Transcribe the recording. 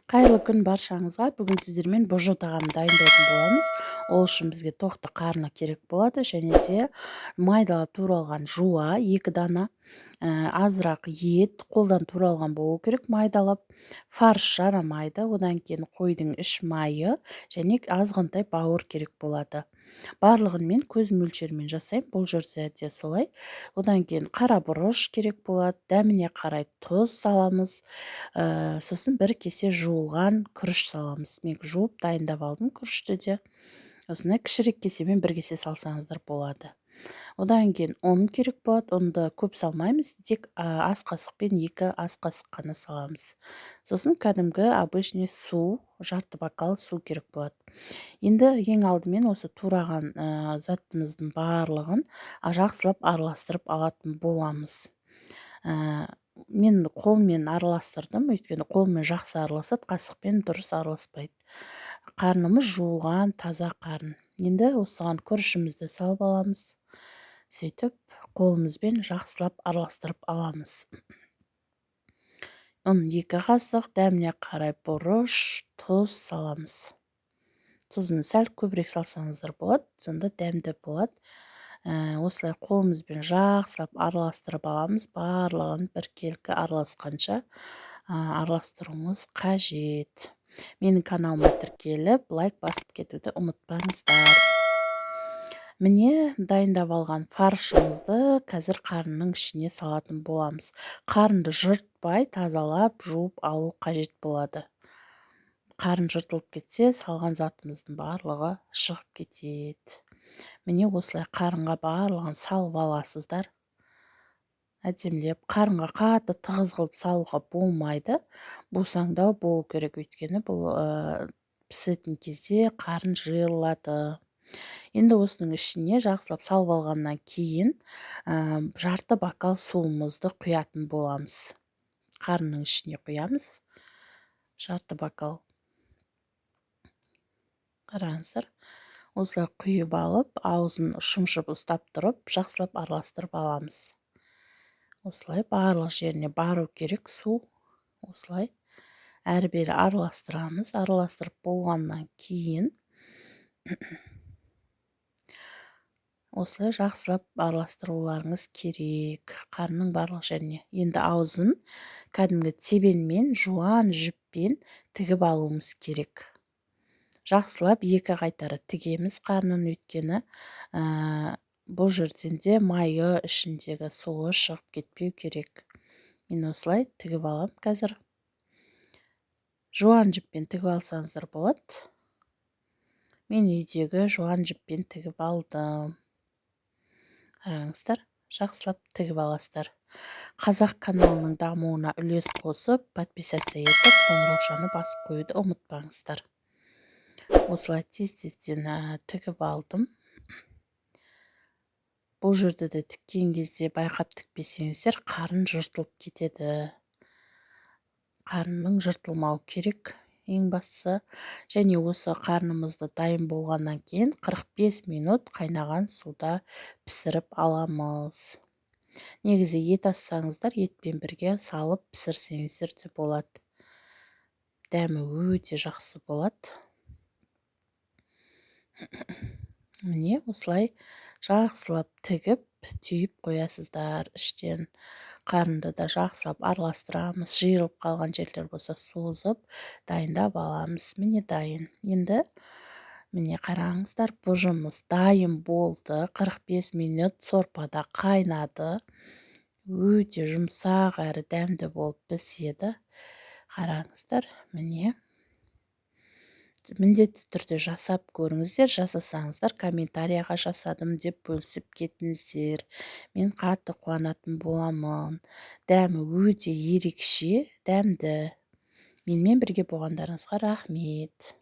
Қайырлы күн баршаңызға. Бүгін сіздермен божо тағамын дайындайтын боламыз. Ол үшін бізге тоқты қарны керек болады және де майдалап туралған жуа 2 дана, азырақ ет, қолдан туралған болу керек, майдалап. Фарш жарамайды, одан кейін қойдың іш майы және азғантай бауыр керек болады. Барлығын мен көз мөлшерімен жасаймын, бұл жерде де солай. Одан кейін қара бұрыш керек болады, дәміне қарай тұз саламыз. Сосын 1 кесе жуылған күріш саламыз. Мен жуып дайындап алдым күрішті де. Осындай кішірек кесемен 1 кесе салсаңыздар болады. Одан кейін ұн керек болады. Ұнды көп салмаймыз, тек ас қасықпен 2 ас қасық қана саламыз. Сосын кәдімгі обычный су, жарты бокал су керек болады. Енді ең алдымен осы тураған затымыздың барлығын жақсылап араластырып алатын боламыз. Мен қолмен араластырдым, өйткені қолмен жақсы араласады, қасықпен дұрыс араласпайды. Қарнымыз жуылған таза қарын. Енді осыған күрішімізді салып аламыз. Сөйтіп қолымызбен жақсылап араластырып аламыз. Ұн 2 қасық, дәміне қарай бұрыш, тұз саламыз. Тұзын сәл көбірек салсаңыздар болады, сонда дәмді болады. Осылай қолымызбен жақсылап араластырып аламыз. Барлығын біркелкі араласқанша араластыруымыз қажет. Менің каналыма тіркеліп, лайк басып кетуді ұмытпаңыздар. Міне дайындап алған фаршымызды қазір қарынның ішіне салатын боламыз. Қарынды жыртпай, тазалап, жуып алу қажет болады. Қарын жыртылып кетсе, салған затымыздың барлығы шығып кетеді. Міне осылай қарынға барлығын салып аласыздар. Әдемілеп, қарынға қатты тығыз қылып салуға болмайды. Босаңдау болу керек, өйткені бұл пісетін кезде қарын жиырылады. Енді осының ішіне жақсылап салып алғаннан кейін жарты бокал суымызды құятын боламыз. Қарынның ішіне құямыз. Жарты бокал. Қараңыздар. Осылай құйып алып, аузын шымшып ұстап тұрып, жақсылап араластырып аламыз. Осылай барлық жеріне бару керек су. Осылай әрі-бері араластырамыз. Араластырып болғаннан кейін осылай жақсылап араластыруларыңыз керек. Қарынның барлық жеріне. Енді аузын кәдімгі тебенмен, жуан жіппен тігіп алуымыз керек. Жақсылап 2 қайтара тігеміз қарнын, өйткені бұл жерден де майы ішіндегі суы шығып кетпеу керек. Мен осылай тігіп алам қазір. Жуан жіппен тігіп алсаңыздар болады. Мен үйдегі жуан жіппен тігіп алдым. Қараңыздар, жақсылап тігіп аласыздар. Қазақ каналының дамуына үлес қосып, подписаться етіп, қоңыраушаны басып қоюды ұмытпаңыздар. Осылай тез-тезден тігіп алдым. Бұл жерді де тіккен кезде байқап тікпесеңіздер, қарын жыртылып кетеді. Қарынның жыртылмау керек ең бастысы. Және осы қарнымызды дайын болғаннан кейін 45 минут қайнаған суда пісіріп аламыз. Негізі ет ассаңыздар, етпен бірге салып пісірсеңіздер де болады. Дәмі өте жақсы болады. Міне осылай жақсылап тігіп, түйіп қоясыздар іштен. Қарынды да жақсылап араластырамыз. Жиырылып қалған жерлер болса созып, дайындап аламыз. Міне дайын. Енді міне қараңыздар, божымыз дайын болды. 45 минут сорпада қайнады. Өте жұмсақ әрі дәмді болып піседі. Қараңыздар, міне. Міндетті түрде жасап көріңіздер, жасасаңыздар, комментарияға жасадым деп бөлісіп кетіңіздер. Мен қатты қуанатын боламын. Дәмі өте ерекше, дәмді. Менімен бірге болғандарыңызға рахмет.